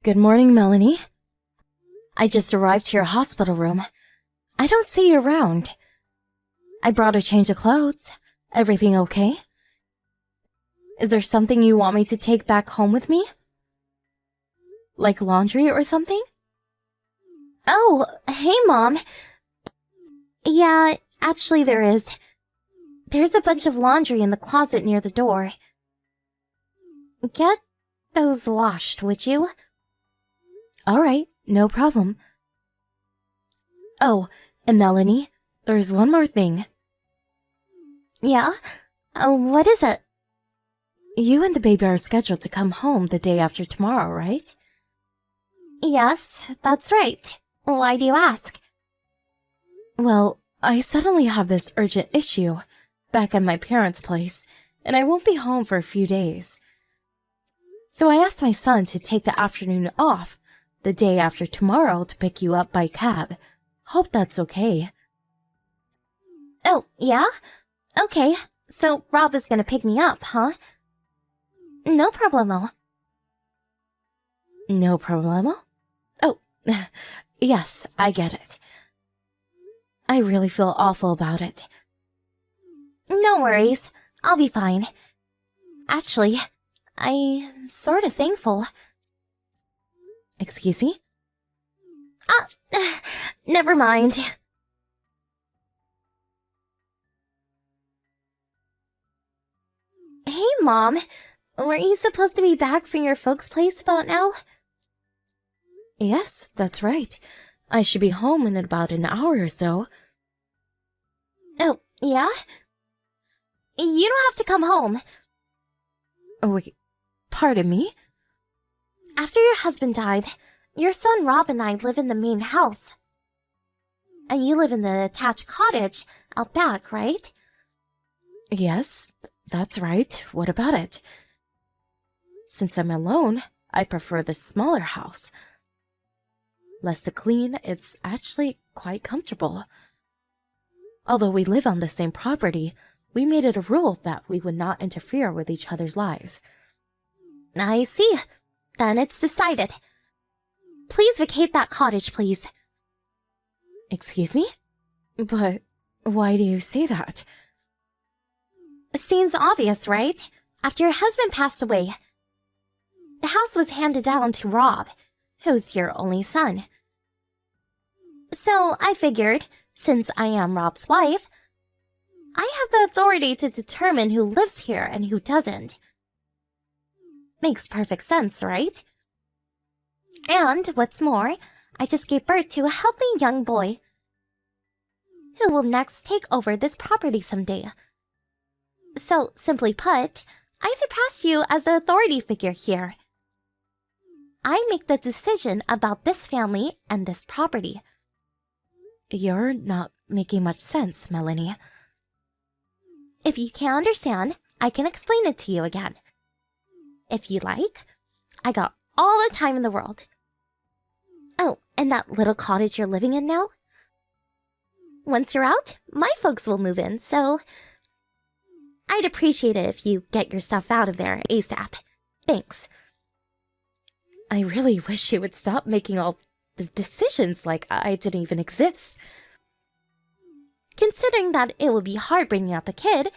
Good morning, Melanie. I just arrived to your hospital room. I don't see you around. I brought a change of clothes. Everything okay? Is there something you want me to take back home with me? Like laundry or something? Oh, hey, Mom. Yeah, actually there is. There's a bunch of laundry in the closet near the door. Get those washed, would you? Alright, no problem. Oh, and Melanie, there's one more thing. Yeah? What is it? You and the baby are scheduled to come home the day after tomorrow, right? Yes, that's right. Why do you ask? Well, I suddenly have this urgent issue back at my parents' place, and I won't be home for a few days. So I asked my son to take the afternoon off the day after tomorrow to pick you up by cab. Hope that's okay. Oh, yeah? Okay, so Rob is gonna pick me up, huh? No problemo. No problemo? Oh, yes, I get it. I really feel awful about it. No worries, I'll be fine. Actually, I'm sort of thankful. Excuse me? Never mind. Hey, Mom. Weren't you supposed to be back from your folks' place about now? Yes, that's right. I should be home in about an hour or so. Oh, yeah? You don't have to come home. Oh, wait, pardon me? After your husband died, your son Rob and I live in the main house. And you live in the attached cottage out back, right? Yes, that's right. What about it? Since I'm alone, I prefer the smaller house. Less to clean, it's actually quite comfortable. Although we live on the same property, we made it a rule that we would not interfere with each other's lives. I see. Then it's decided. Please vacate that cottage, please. Excuse me? But why do you say that? Seems obvious, right? After your husband passed away, the house was handed down to Rob, who's your only son. So I figured, since I am Rob's wife, I have the authority to determine who lives here and who doesn't. Makes perfect sense, right? And what's more, I just gave birth to a healthy young boy who will next take over this property someday. So, simply put, I surpassed you as the authority figure here. I make the decision about this family and this property. You're not making much sense, Melanie. If you can't understand, I can explain it to you again. If you like, I got all the time in the world. Oh, and that little cottage you're living in now? Once you're out, my folks will move in, so I'd appreciate it if you get your stuff out of there ASAP. Thanks. I really wish you would stop making all the decisions like I didn't even exist. Considering that it would be hard bringing up a kid,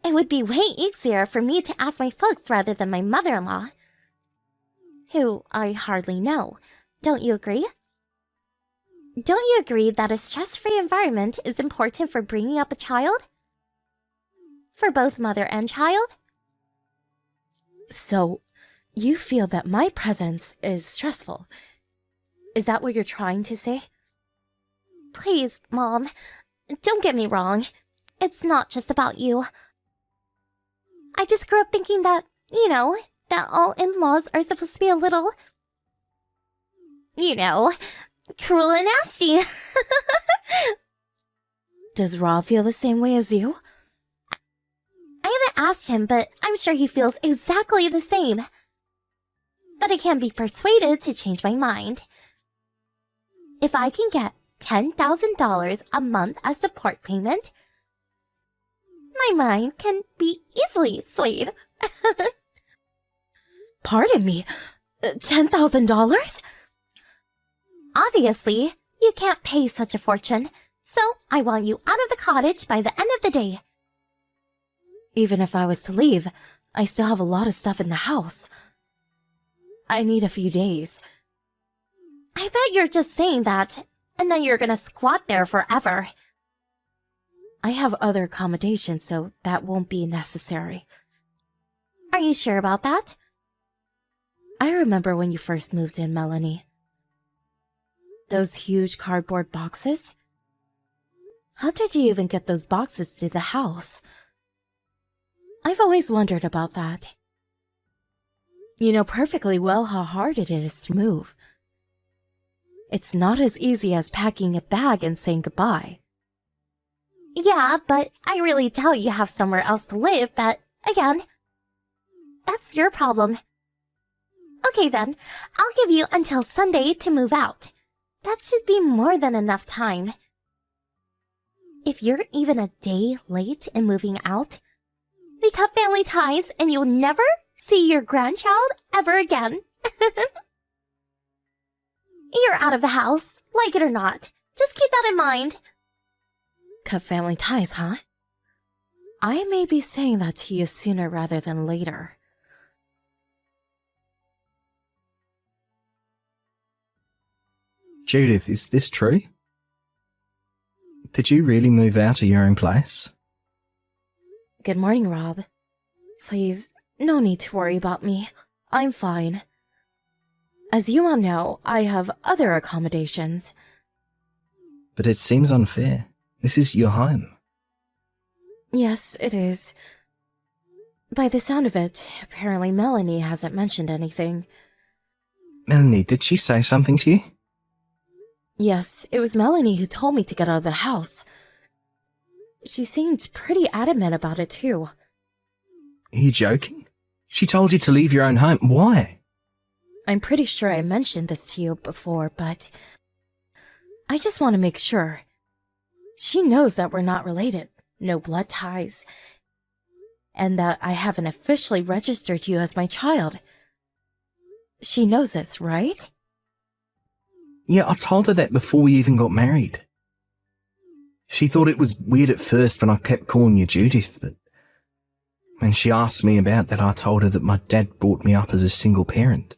it would be way easier for me to ask my folks rather than my mother-in-law, who I hardly know. Don't you agree? Don't you agree that a stress-free environment is important for bringing up a child? For both mother and child? So, you feel that my presence is stressful. Is that what you're trying to say? Please, Mom, don't get me wrong. It's not just about you. I just grew up thinking that, that all in-laws are supposed to be a little, cruel and nasty. Does Rob feel the same way as you? I haven't asked him, but I'm sure he feels exactly the same. But I can't be persuaded to change my mind. If I can get $10,000 a month as support payment, my mind can be easily swayed. Pardon me. $10,000? Obviously, you can't pay such a fortune, so I want you out of the cottage by the end of the day. Even if I was to leave, I still have a lot of stuff in the house. I need a few days. I bet you're just saying that, and then you're gonna squat there forever. I have other accommodations, so that won't be necessary. Are you sure about that? I remember when you first moved in, Melanie. Those huge cardboard boxes? How did you even get those boxes to the house? I've always wondered about that. You know perfectly well how hard it is to move. It's not as easy as packing a bag and saying goodbye. Yeah, but I really doubt you have somewhere else to live, but, again, that's your problem. Okay then, I'll give you until Sunday to move out. That should be more than enough time. If you're even a day late in moving out, we cut family ties and you'll never see your grandchild ever again. You're out of the house, like it or not. Just keep that in mind. Cut family ties, huh? I may be saying that to you sooner rather than later. Judith, is this true? Did you really move out of your own place? Good morning, Rob. Please, no need to worry about me. I'm fine. As you all know, I have other accommodations. But it seems unfair. This is your home. Yes, it is. By the sound of it, apparently Melanie hasn't mentioned anything. Melanie, did she say something to you? Yes, it was Melanie who told me to get out of the house. She seemed pretty adamant about it, too. Are you joking? She told you to leave your own home. Why? I'm pretty sure I mentioned this to you before, but I just want to make sure. She knows that we're not related, no blood ties, and that I haven't officially registered you as my child. She knows this, right? Yeah, I told her that before we even got married. She thought it was weird at first when I kept calling you Judith, but when she asked me about that, I told her that my dad brought me up as a single parent,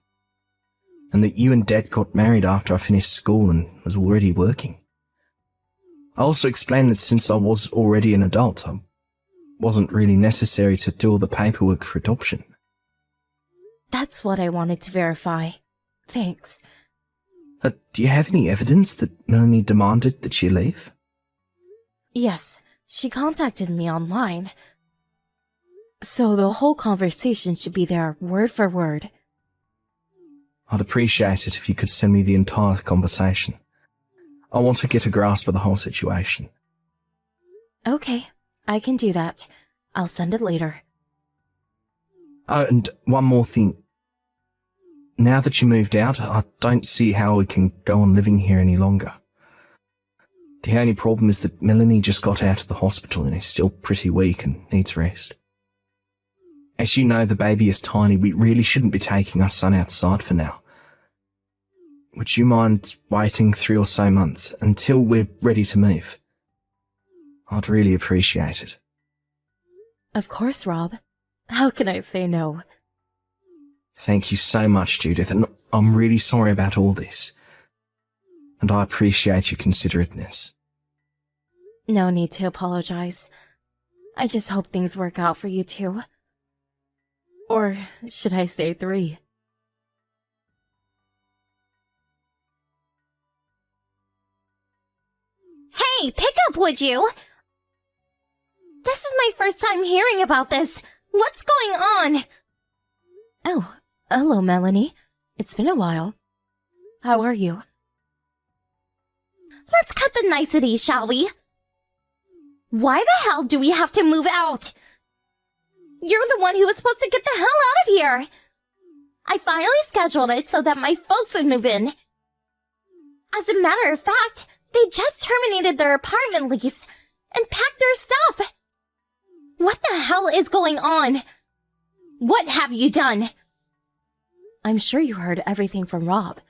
and that you and Dad got married after I finished school and was already working. I also explained that since I was already an adult, I wasn't really necessary to do all the paperwork for adoption. That's what I wanted to verify. Thanks. Do you have any evidence that Melanie demanded that she leave? Yes, she contacted me online. So the whole conversation should be there word for word. I'd appreciate it if you could send me the entire conversation. I want to get a grasp of the whole situation. Okay, I can do that. I'll send it later. Oh, and one more thing. Now that you moved out, I don't see how we can go on living here any longer. The only problem is that Melanie just got out of the hospital and is still pretty weak and needs rest. As you know, the baby is tiny. We really shouldn't be taking our son outside for now. Would you mind waiting 3 or so months until we're ready to move? I'd really appreciate it. Of course, Rob. How can I say no? Thank you so much, Judith, and I'm really sorry about all this. And I appreciate your considerateness. No need to apologize. I just hope things work out for you two. Or should I say 3? Hey, pick up, would you? This is my first time hearing about this. What's going on? Oh, hello, Melanie. It's been a while. How are you? Let's cut the niceties, shall we? Why the hell do we have to move out? You're the one who was supposed to get the hell out of here. I finally scheduled it so that my folks would move in. As a matter of fact, they just terminated their apartment lease and packed their stuff. What the hell is going on? What have you done? I'm sure you heard everything from Rob.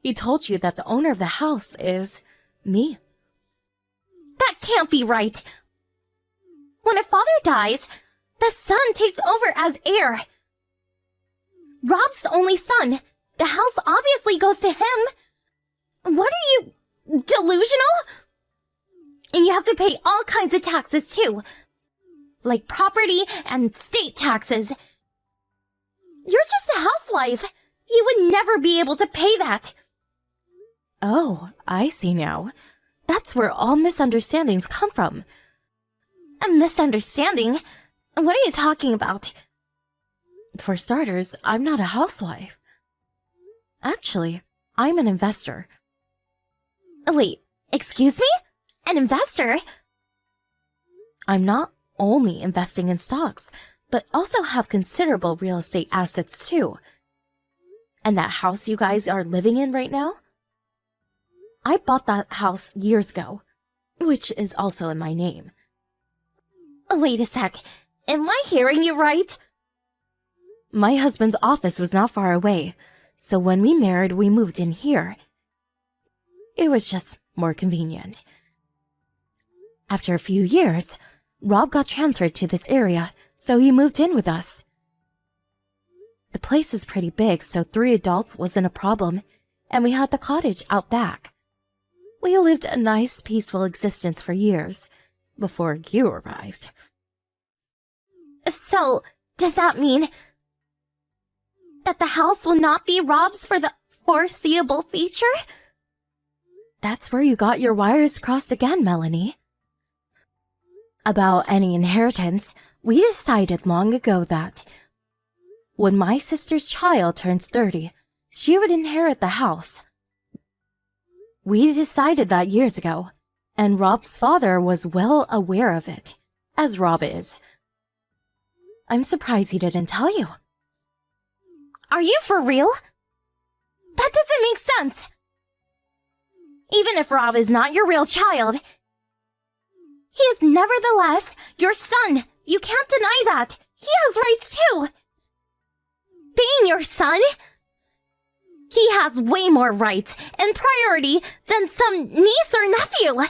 He told you that the owner of the house is me. That can't be right. When a father dies, the son takes over as heir. Rob's the only son. The house obviously goes to him. What are you, delusional? And you have to pay all kinds of taxes too, like property and state taxes. You're just a housewife. You would never be able to pay that. Oh, I see now. That's where all misunderstandings come from. A misunderstanding? What are you talking about? For starters, I'm not a housewife. Actually, I'm an investor. Wait, excuse me? An investor? I'm not only investing in stocks, but also have considerable real estate assets too. And that house you guys are living in right now? I bought that house years ago, which is also in my name. Wait a sec. Am I hearing you right? My husband's office was not far away, so when we married, we moved in here. It was just more convenient. After a few years, Rob got transferred to this area, so he moved in with us. The place is pretty big, so 3 adults wasn't a problem, and we had the cottage out back. We lived a nice, peaceful existence for years, before you arrived. So, does that mean that the house will not be Rob's for the foreseeable future? That's where you got your wires crossed again, Melanie. About any inheritance, we decided long ago that when my sister's child turns 30, she would inherit the house. We decided that years ago, and Rob's father was well aware of it, as Rob is. I'm surprised he didn't tell you. Are you for real? That doesn't make sense. Even if Rob is not your real child, he is nevertheless your son. You can't deny that. He has rights too. Being your son, he has way more rights and priority than some niece or nephew.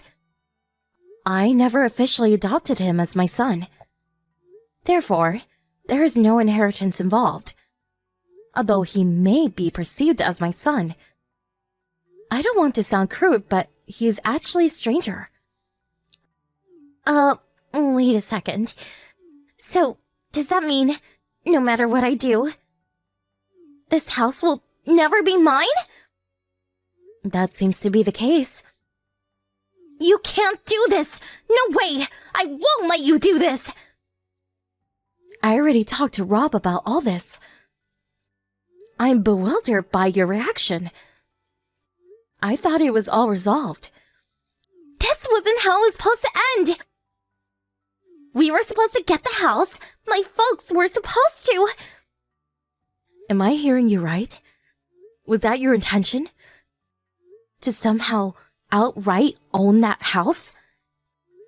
I never officially adopted him as my son. Therefore, there is no inheritance involved. Although he may be perceived as my son. I don't want to sound crude, but he's actually a stranger. Wait a second. So, does that mean, no matter what I do, this house will never be mine? That seems to be the case. You can't do this! No way! I won't let you do this! I already talked to Rob about all this. I'm bewildered by your reaction. I thought it was all resolved. This wasn't how it was supposed to end! We were supposed to get the house. My folks were supposed to. Am I hearing you right? Was that your intention? To somehow outright own that house?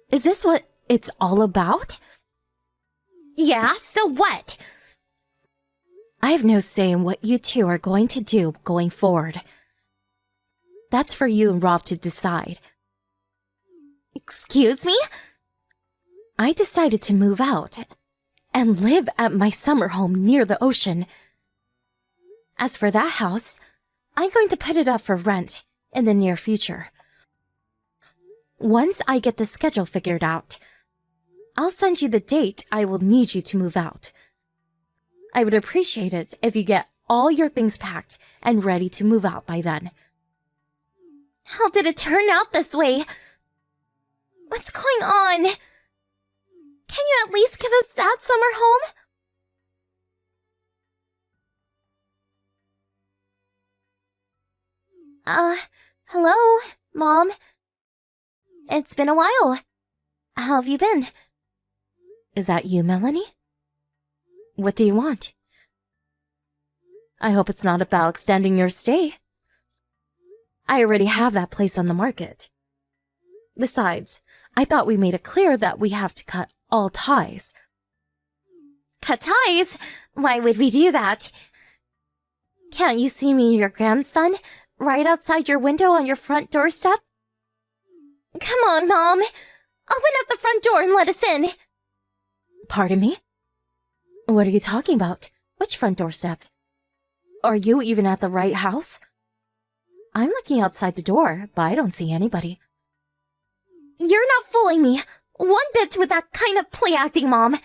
Is this what it's all about? Yeah, so what? I have no say in what you two are going to do going forward. That's for you and Rob to decide. Excuse me? I decided to move out and live at my summer home near the ocean. As for that house, I'm going to put it up for rent in the near future. Once I get the schedule figured out, I'll send you the date I will need you to move out. I would appreciate it if you get all your things packed and ready to move out by then. How did it turn out this way? What's going on? Can you at least give us that summer home? Hello, Mom. It's been a while. How have you been? Is that you, Melanie? What do you want? I hope it's not about extending your stay. I already have that place on the market. Besides, I thought we made it clear that we have to cut all ties. Cut ties? Why would we do that? Can't you see me, your grandson, right outside your window on your front doorstep? Come on, Mom. Open up the front door and let us in. Pardon me? What are you talking about? Which front doorstep? Are you even at the right house? I'm looking outside the door, but I don't see anybody. You're not fooling me one bit with that kind of play acting, Mom.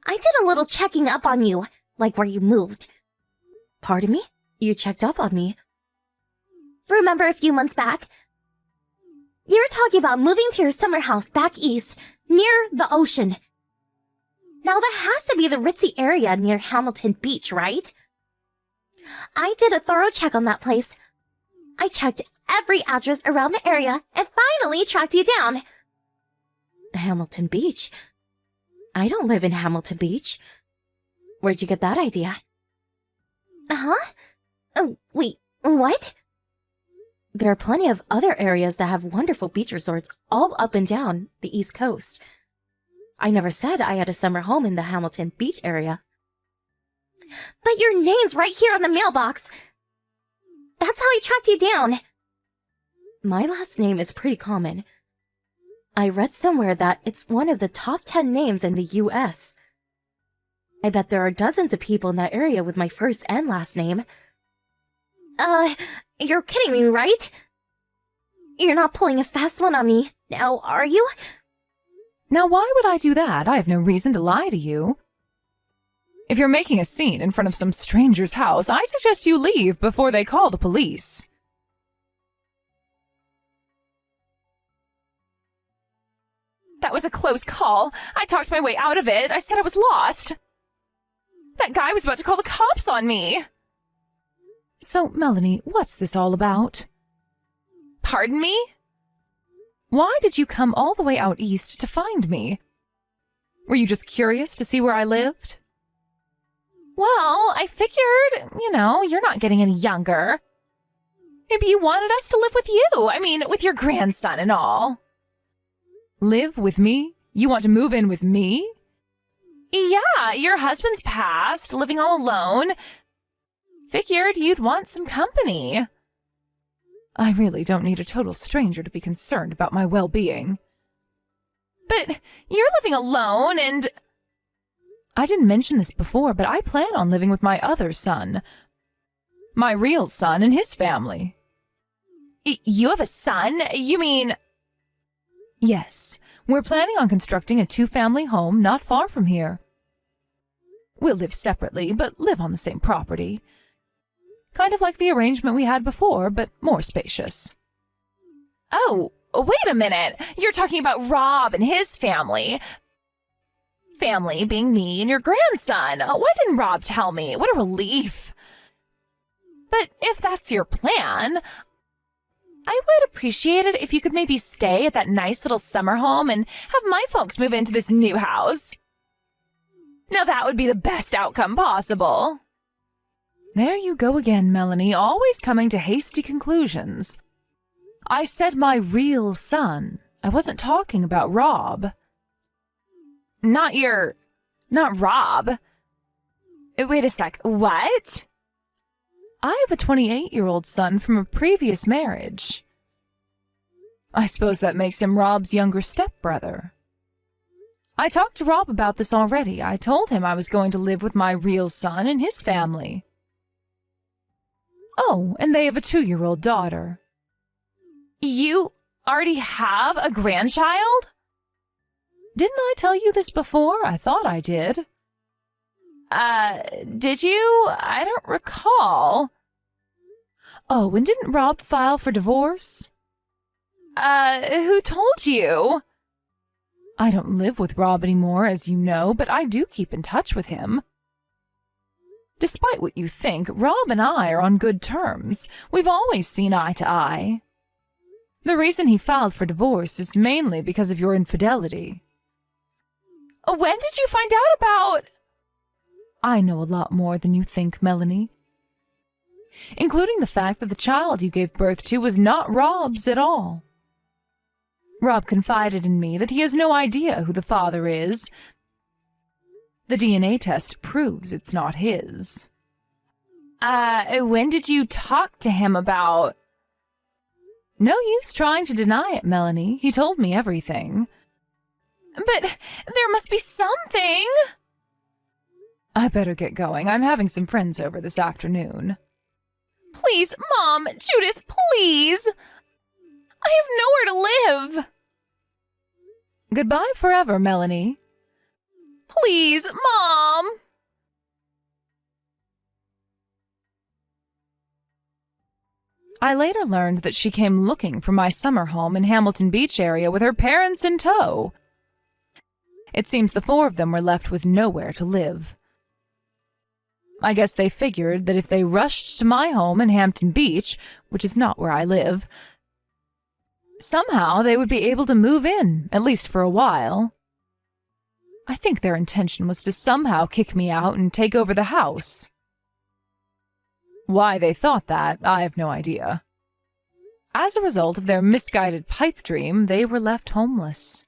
I did a little checking up on you, like where you moved. Pardon me? You checked up on me. Remember a few months back? You were talking about moving to your summer house back east, near the ocean. Now that has to be the ritzy area near Hamilton Beach, right? I did a thorough check on that place. I checked every address around the area and finally tracked you down. Hamilton Beach? I don't live in Hamilton Beach. Where'd you get that idea? Huh? Oh, wait, what? There are plenty of other areas that have wonderful beach resorts all up and down the East Coast. I never said I had a summer home in the Hamilton Beach area. But your name's right here on the mailbox. That's how I tracked you down. My last name is pretty common. I read somewhere that it's one of the top 10 names in the U.S. I bet there are dozens of people in that area with my first and last name. You're kidding me, right? You're not pulling a fast one on me, now, are you? Now, why would I do that? I have no reason to lie to you. If you're making a scene in front of some stranger's house, I suggest you leave before they call the police. That was a close call. I talked my way out of it. I said I was lost. That guy was about to call the cops on me. So, Melanie, what's this all about? Pardon me? Why did you come all the way out east to find me? Were you just curious to see where I lived? Well, I figured, you're not getting any younger. Maybe you wanted us to live with you. I mean, with your grandson and all. Live with me? You want to move in with me? Yeah, your husband's passed, living all alone. Figured you'd want some company. I really don't need a total stranger to be concerned about my well-being. But you're living alone and... I didn't mention this before, but I plan on living with my other son. My real son and his family. You have a son? You mean... Yes, we're planning on constructing a 2-family home not far from here. We'll live separately, but live on the same property. Kind of like the arrangement we had before, but more spacious. Oh, wait a minute. You're talking about Rob and his family. Family being me and your grandson. Why didn't Rob tell me? What a relief. But if that's your plan, I would appreciate it if you could maybe stay at that nice little summer home and have my folks move into this new house. Now that would be the best outcome possible. There you go again, Melanie, always coming to hasty conclusions. I said my real son. I wasn't talking about Rob. Not Rob. Wait a sec, what? I have a 28-year-old son from a previous marriage. I suppose that makes him Rob's younger stepbrother. I talked to Rob about this already. I told him I was going to live with my real son and his family. Oh, and they have a 2-year-old daughter. You already have a grandchild? Didn't I tell you this before? I thought I did. Did you? I don't recall. Oh, and didn't Rob file for divorce? Who told you? I don't live with Rob anymore, as you know, but I do keep in touch with him. Despite what you think, Rob and I are on good terms. We've always seen eye to eye. The reason he filed for divorce is mainly because of your infidelity. When did you find out about... I know a lot more than you think, Melanie. Including the fact that the child you gave birth to was not Rob's at all. Rob confided in me that he has no idea who the father is. The DNA test proves it's not his. When did you talk to him about? No use trying to deny it, Melanie. He told me everything. But there must be something. I better get going. I'm having some friends over this afternoon. Please, Mom, Judith, please. I have nowhere to live. Goodbye forever, Melanie. Please, Mom. I later learned that she came looking for my summer home in Hamilton Beach area with her parents in tow. It seems the four of them were left with nowhere to live. I guess they figured that if they rushed to my home in Hampton Beach, which is not where I live, somehow they would be able to move in, at least for a while. I think their intention was to somehow kick me out and take over the house. Why they thought that, I have no idea. As a result of their misguided pipe dream, they were left homeless.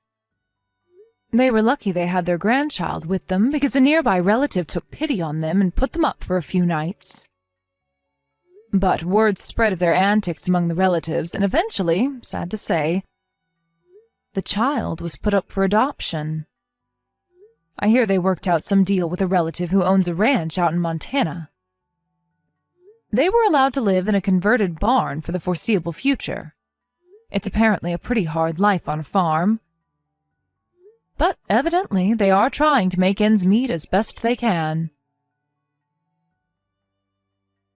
They were lucky they had their grandchild with them because a nearby relative took pity on them and put them up for a few nights. But word spread of their antics among the relatives, and eventually, sad to say, the child was put up for adoption. I hear they worked out some deal with a relative who owns a ranch out in Montana. They were allowed to live in a converted barn for the foreseeable future. It's apparently a pretty hard life on a farm. But evidently they are trying to make ends meet as best they can.